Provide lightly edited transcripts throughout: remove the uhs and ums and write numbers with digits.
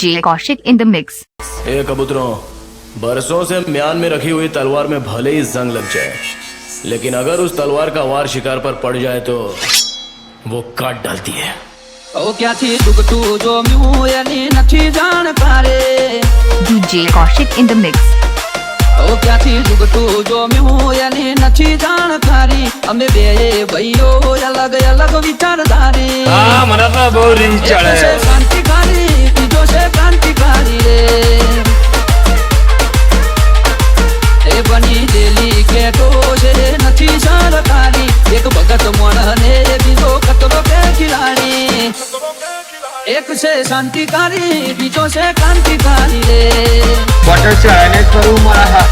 DJ Kaushik in the mix. ए कबूतरों, बरसों से म्यान में रखी हुई तलवार में भले ही जंग लग जाए, लेकिन अगर उस तलवार का वार शिकार पर पड़ जाए तो वो काट डालती है। ओ क्याथी डूबतू जो म्यू यानी नथी जाणकारे DJ Kaushik in the mix. ओ क्याथी डूबतू जो म्यू यानी नथी जाणकारी अमे बे भाईओ अलग अलग विचारधारी हाँ મને તો બહુ રીચ ચડે से क्रांतिकारी बीजो से क्रांतिकारी रे ए बनी दिल्ली के तो से नथी सरकारी एक भगत मन ने बीजो कतरो के खिलाड़ी एक से शांतिकारी बीजो से क्रांतिकारी रे બટર ચડાઈને કરું મારા હા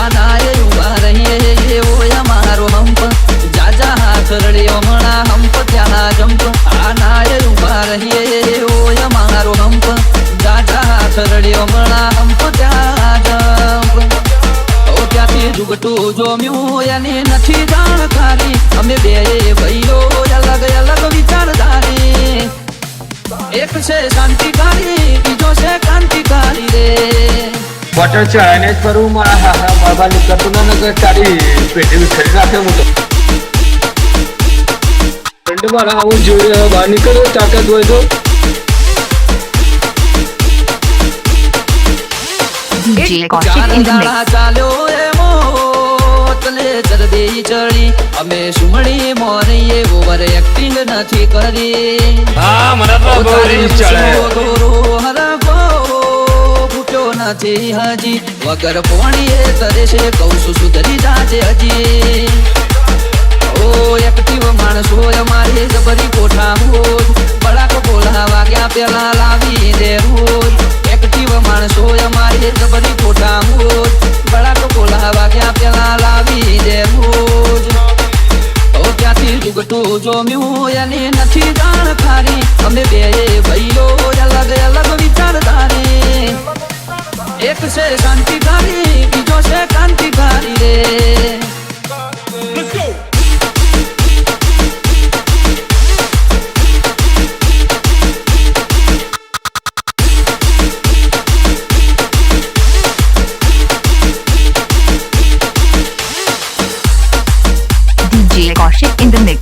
आना ये उभा रही ये वो हमारो हम्प जाजा हाथ रड़ियो मणा हम्प त्याना जंप आना ये उभा रही ये वो हमारो हम्प जाजा हाथ रड़ियो मणा हम्प त्याना जंप ओ क्याथी जुगटू जो म्यू यानी नथी जाणकारी अमे बे भाईओ अलग अलग विचारधारी एक से शांतिकारी बीजो से क्रांतिकारी रे બટર ચડાઈને જ કરું મારા હા હા બાબા નીકળતું ના નગર તારી પેટી વિખરી નાખે હું તો ફ્રેન્ડ મારા આવું જોઈએ બહાર નીકળ્યો તાકાત હોય તો DJ Kaushik in the mix. ચાલ્યો એ મોતલે જરદી ચડી અમે સુમણી મોરીએ ઓવર એક્ટિંગ નથી કરી હા મને તો બહુ રીચ ચડે હરકો ફૂટ્યો નથી હજી વગર પોણીએ તરે છે કહું છું સુધરી જાજે હજી ઓ એક્ટિવ માણસો અમારે જબરી કોઠા હોજ બળાકો બોલા વાગ્યા પેલા લાવી દે રોજ एक्टिव माणसो हमारे जबरी कोठा मोज बड़ा को बोला वाग्या पेला लावी दे रोज ओ क्याथी जुगटू जो म्यू यानी नथी जाणकारी अमे बे भाईओ अलग अलग विचारधारी एक से शांतिकारी बीजो से क्रांतिकारी रे DJ Kaushik in the mix.